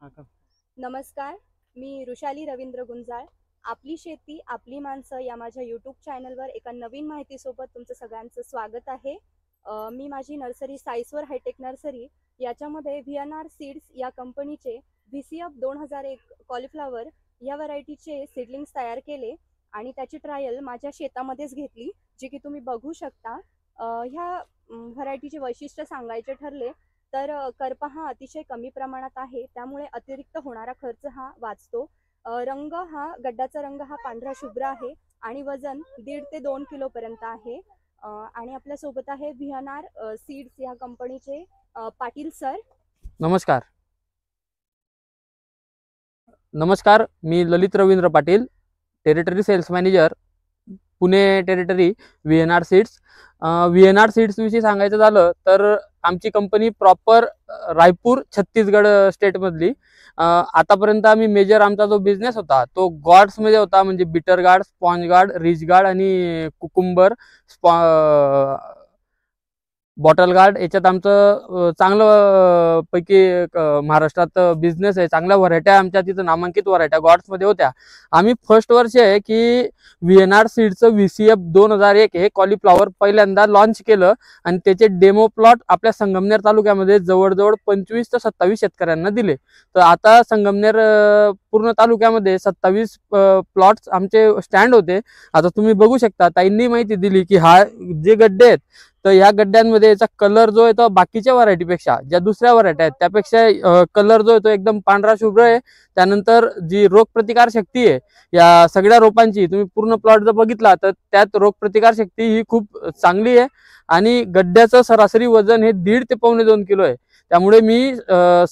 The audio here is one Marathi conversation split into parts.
नमस्कार, मी ऋषाली रवींद्र गुंजाळ. आपली शेती आपली माणसं या माझ्या यूट्यूब चॅनलवर एका नवीन माहितीसोबत तुमचं सगळ्यांचं स्वागत आहे. मी माझी नर्सरी साईस्वर हायटेक नर्सरी याच्यामध्ये VNR सीड्स या कंपनीचे VCF 2001 कॉलीफ्लॉवर या व्हरायटीचे सीडलिंग्स तयार केले आणि त्याची ट्रायल माझ्या शेतामध्येच घेतली, जी की तुम्ही बघू शकता. ह्या व्हरायटीचे वैशिष्ट्य सांगायचे ठरले तर करपा हा अतिशय कमी प्रमाणात आहे, त्यामुळे अतिरिक्त होणारा खर्च हा वाचतो. रंग हा गड्डाचा रंग हा पांढरा शुभ्र आहे आणि वजन 1.5 ते 2 किलो पर्यंत आहे. आणि आपल्या सोबत आहे VNR सीड्स या कंपनीचे पाटील सर. नमस्कार. मी Lalit Ravindra Patil, territory sales manager, Pune territory, VNR seeds. VNR seeds विषयी सांगायचं झालं तर आमची कंपनी प्रॉपर रायपूर छत्तीसगड स्टेटमधली. आतापर्यंत आम्ही मेजर आमचा जो बिझनेस होता तो गॉर्ड्समध्ये होता, म्हणजे bitter gourd, sponge guard, rich guard आणि कुकुंबर बॉटल गार्ड याच्यात आमचं चांगलं पैकी महाराष्ट्रात बिझनेस आहे. चांगल्या व्हरायट्या आमच्या तिथं नामांकित व्हरायट्या गॉड्समध्ये होत्या. आम्ही फर्स्ट वर्ष आहे की VNR सीडचं VCF 2001 हे कॉलीफ्लॉवर पहिल्यांदा लॉन्च केलं आणि त्याचे डेमो प्लॉट आपल्या संगमनेर तालुक्यामध्ये जवळजवळ 25 ते 27 शेतकऱ्यांना दिले. तर आता संगमनेर पूर्ण तालुक्यामध्ये 27 प्लॉट्स आमचे स्टँड होते. आता तुम्ही बघू शकता, ताईंनी माहिती दिली की हा जे गड्डे आहेत तर या गड्ड्यांमध्ये याचा कलर जो आहे तो बाकीच्या व्हरायटीपेक्षा, ज्या दुसऱ्या व्हरायटी आहेत त्यापेक्षा कलर जो आहे तो एकदम पांढरा शुभ्र आहे. त्यानंतर जी रोगप्रतिकार शक्ती आहे या सगळ्या रोपांची, तुम्ही पूर्ण प्लॉट जर बघितला तर त्यात रोगप्रतिकार शक्ती ही खूप चांगली आहे आणि गड्ड्याचं सरासरी वजन हे 1.5 ते 2.25 किलो आहे. त्यामुळे मी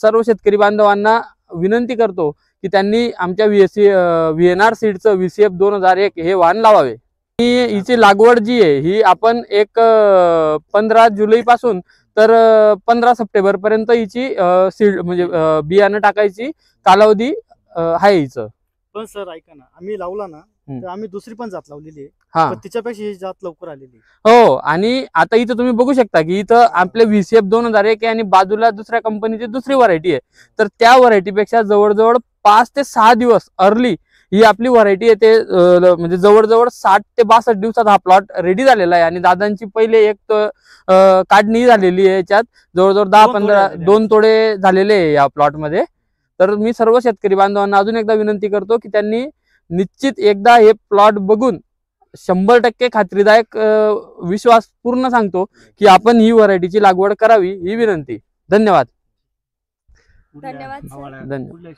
सर्व शेतकरी बांधवांना विनंती करतो की त्यांनी आमच्या VNR सीडचं VCF 2001 हे वाहन लावावे. हिची लागवड जी आहे ही आपण 15 जुलै पासून तर 15 सप्टेंबर पर्यंत हिची सीड म्हणजे बियाणं टाकायची कालावधी आहे हिचं. पण सर ऐका ना, आम्ही लावला ना तर आम्ही दुसरी पण जात लावलेली आहे, हा, पण तिच्यापेक्षा ही जात लवकर आलेली. हो. आणि आता इथं तुम्ही बघू शकता की इथं आपले VCF 2001 आहे आणि बाजूला दुसऱ्या कंपनीची दुसरी व्हरायटी आहे. तर त्या व्हरायटीपेक्षा जवळजवळ 5 ते 6 दिवस अर्ली ही आपली व्हरायटी येते. म्हणजे जवळजवळ 60 ते 62 दिवसात हा प्लॉट रेडी झालेला आहे आणि दादांची पहिले एक काढणी झालेली आहे. याच्यात जवळजवळ 2 तोडे झालेले आहे या प्लॉट मध्ये. तर मी सर्व शेतकरी बांधवांना अजून एकदा विनंती करतो की त्यांनी निश्चित एकदा हे प्लॉट बघून 100% खात्रीदायक विश्वास पूर्ण सांगतो की आपण ही व्हरायटीची लागवड करावी, ही विनंती. धन्यवाद. धन्यवाद सर. धन्यवाद.